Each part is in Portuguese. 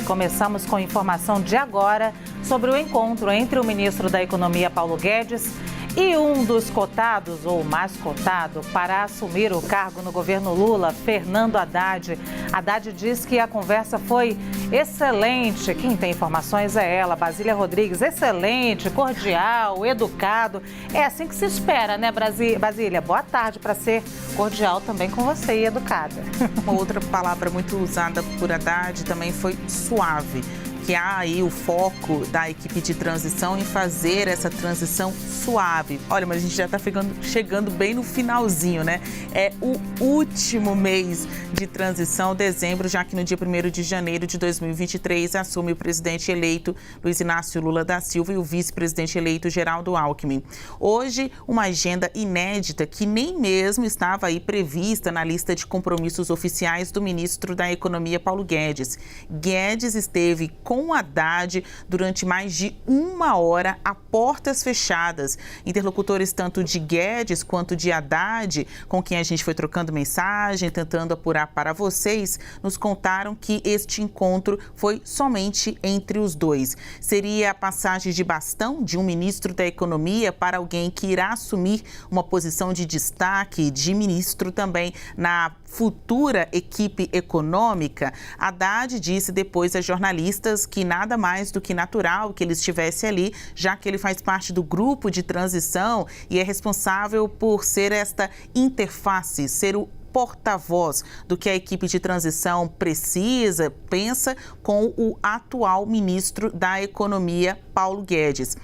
Começamos com informação de agora sobre o encontro entre o ministro da Economia, Paulo Guedes, e um dos cotados, ou mais cotado, para assumir o cargo no governo Lula, Fernando Haddad. Haddad diz que a conversa foi excelente. Quem tem informações é ela, Basília Rodrigues. Excelente, cordial, educado. É assim que se espera, né, Basília? Boa tarde, para ser cordial também com você e educada. Uma outra palavra muito usada por Haddad também foi suave. Que há aí o foco da equipe de transição em fazer essa transição suave. Olha, mas a gente já está chegando bem no finalzinho, né? É o último mês de transição, dezembro, já que no dia 1º de janeiro de 2023 assume o presidente eleito Luiz Inácio Lula da Silva e o vice-presidente eleito Geraldo Alckmin. Hoje, uma agenda inédita que nem mesmo estava aí prevista na lista de compromissos oficiais do ministro da Economia, Paulo Guedes. Guedes esteve com Haddad durante mais de 1 hora a portas fechadas. Interlocutores tanto de Guedes quanto de Haddad, com quem a gente foi trocando mensagem, tentando apurar para vocês, nos contaram que este encontro foi somente entre os dois. Seria a passagem de bastão de um ministro da Economia para alguém que irá assumir uma posição de destaque de ministro também na futura equipe econômica. Haddad disse depois a jornalistas que nada mais do que natural que ele estivesse ali, já que ele faz parte do grupo de transição e é responsável por ser esta interface, ser o porta-voz do que a equipe de transição precisa, pensa com o atual ministro da Economia, Paulo Guedes.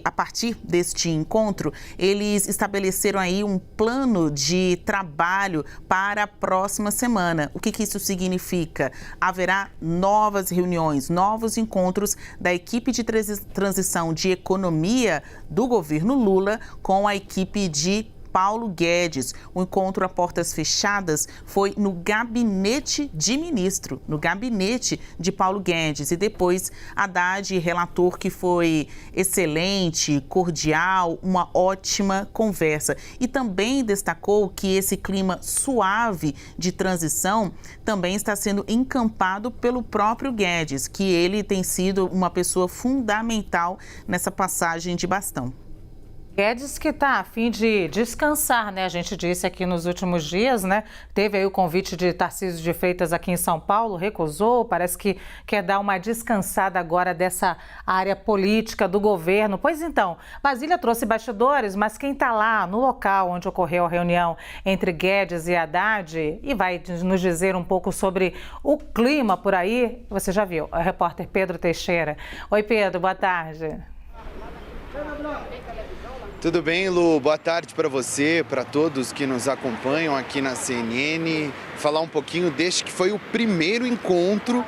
A partir deste encontro, eles estabeleceram aí um plano de trabalho para a próxima semana. O que isso significa? Haverá novas reuniões, novos encontros da equipe de transição de economia do governo Lula com a equipe de Paulo Guedes. O encontro a portas fechadas foi no gabinete de ministro, no gabinete de Paulo Guedes. E depois, Haddad relatou que foi excelente, cordial, uma ótima conversa. E também destacou que esse clima suave de transição também está sendo encampado pelo próprio Guedes, que ele tem sido uma pessoa fundamental nessa passagem de bastão. Guedes que está a fim de descansar, né? A gente disse aqui nos últimos dias, né? Teve aí o convite de Tarcísio de Freitas aqui em São Paulo, recusou, parece que quer dar uma descansada agora dessa área política do governo. Pois então, Basília trouxe bastidores, mas quem está lá no local onde ocorreu a reunião entre Guedes e Haddad e vai nos dizer um pouco sobre o clima por aí, você já viu, o repórter Pedro Teixeira. Oi, Pedro, boa tarde. Tudo bem, Lu? Boa tarde para você, para todos que nos acompanham aqui na CNN. Falar um pouquinho deste que foi o primeiro encontro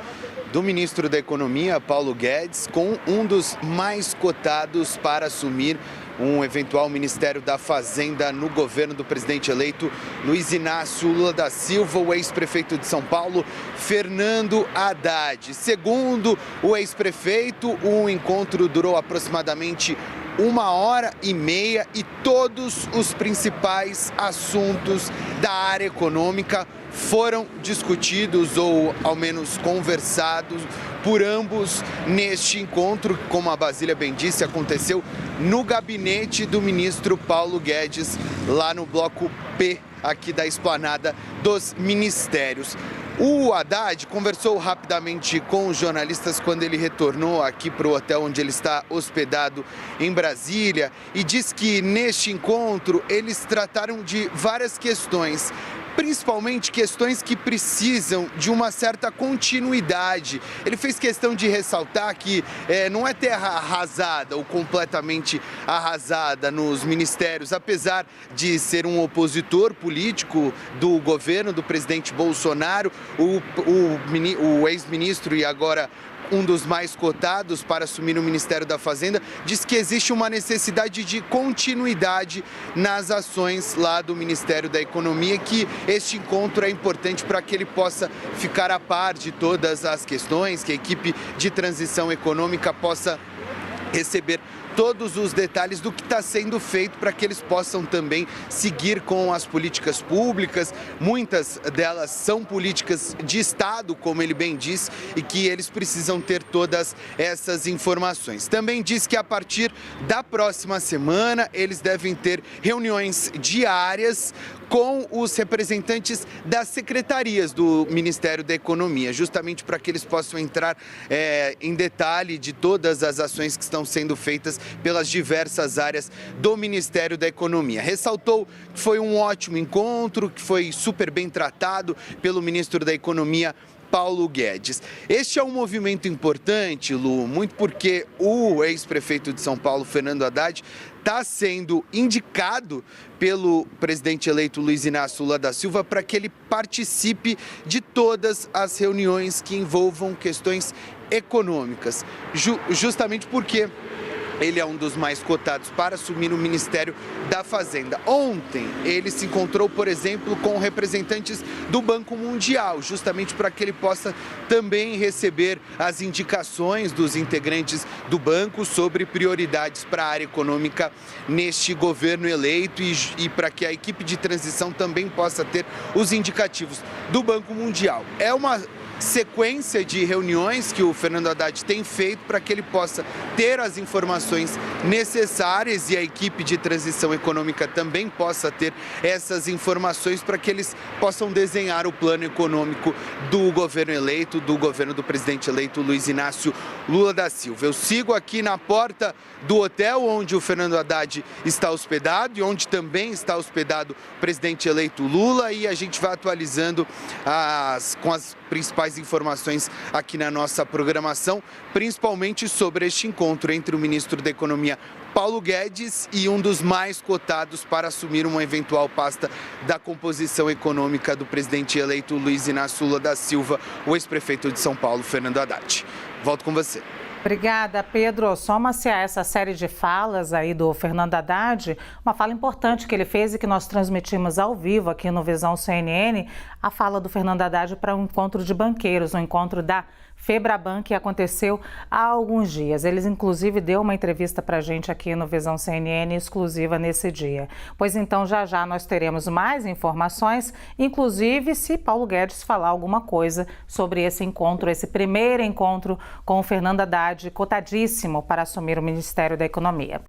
do ministro da Economia, Paulo Guedes, com um dos mais cotados para assumir um eventual Ministério da Fazenda no governo do presidente eleito Luiz Inácio Lula da Silva, o ex-prefeito de São Paulo, Fernando Haddad. Segundo o ex-prefeito, o encontro durou aproximadamente 1h30 e todos os principais assuntos da área econômica foram discutidos ou ao menos conversados por ambos neste encontro. Como a Basília bem disse, aconteceu no gabinete do ministro Paulo Guedes, lá no bloco P aqui da esplanada dos ministérios. O Haddad conversou rapidamente com os jornalistas quando ele retornou aqui para o hotel onde ele está hospedado em Brasília e disse que neste encontro eles trataram de várias questões, principalmente questões que precisam de uma certa continuidade. Ele fez questão de ressaltar que não é terra arrasada ou completamente arrasada nos ministérios, apesar de ser um opositor político do governo do presidente Bolsonaro, o ex-ministro e agora um dos mais cotados para assumir o Ministério da Fazenda, diz que existe uma necessidade de continuidade nas ações lá do Ministério da Economia, que este encontro é importante para que ele possa ficar a par de todas as questões, que a equipe de transição econômica possa receber todos os detalhes do que está sendo feito para que eles possam também seguir com as políticas públicas. Muitas delas são políticas de Estado, como ele bem disse, e que eles precisam ter todas essas informações. Também diz que a partir da próxima semana eles devem ter reuniões diárias com os representantes das secretarias do Ministério da Economia, justamente para que eles possam entrar em detalhe de todas as ações que estão sendo feitas pelas diversas áreas do Ministério da Economia. Ressaltou que foi um ótimo encontro, que foi super bem tratado pelo ministro da Economia, Paulo Guedes. Este é um movimento importante, Lu, muito porque o ex-prefeito de São Paulo, Fernando Haddad, está sendo indicado pelo presidente eleito Luiz Inácio Lula da Silva para que ele participe de todas as reuniões que envolvam questões econômicas, justamente porque ele é um dos mais cotados para assumir o Ministério da Fazenda. Ontem, ele se encontrou, por exemplo, com representantes do Banco Mundial, justamente para que ele possa também receber as indicações dos integrantes do banco sobre prioridades para a área econômica neste governo eleito e para que a equipe de transição também possa ter os indicativos do Banco Mundial. É uma sequência de reuniões que o Fernando Haddad tem feito para que ele possa ter as informações necessárias e a equipe de transição econômica também possa ter essas informações para que eles possam desenhar o plano econômico do governo eleito, do governo do presidente eleito Luiz Inácio Lula da Silva. Eu sigo aqui na porta do hotel onde o Fernando Haddad está hospedado e onde também está hospedado o presidente eleito Lula, e a gente vai atualizando com as principais informações aqui na nossa programação, principalmente sobre este encontro entre o ministro da Economia, Paulo Guedes, e um dos mais cotados para assumir uma eventual pasta da composição econômica do presidente eleito Luiz Inácio Lula da Silva, o ex-prefeito de São Paulo, Fernando Haddad. Volto com você. Obrigada, Pedro. Soma-se a essa série de falas aí do Fernando Haddad, uma fala importante que ele fez e que nós transmitimos ao vivo aqui no Visão CNN, a fala do Fernando Haddad para um encontro de banqueiros, um encontro da Febraban, que aconteceu há alguns dias. Eles, inclusive, deu uma entrevista para a gente aqui no Visão CNN, exclusiva nesse dia. Pois então, já já nós teremos mais informações, inclusive se Paulo Guedes falar alguma coisa sobre esse encontro, esse primeiro encontro com o Fernando Haddad, cotadíssimo para assumir o Ministério da Economia.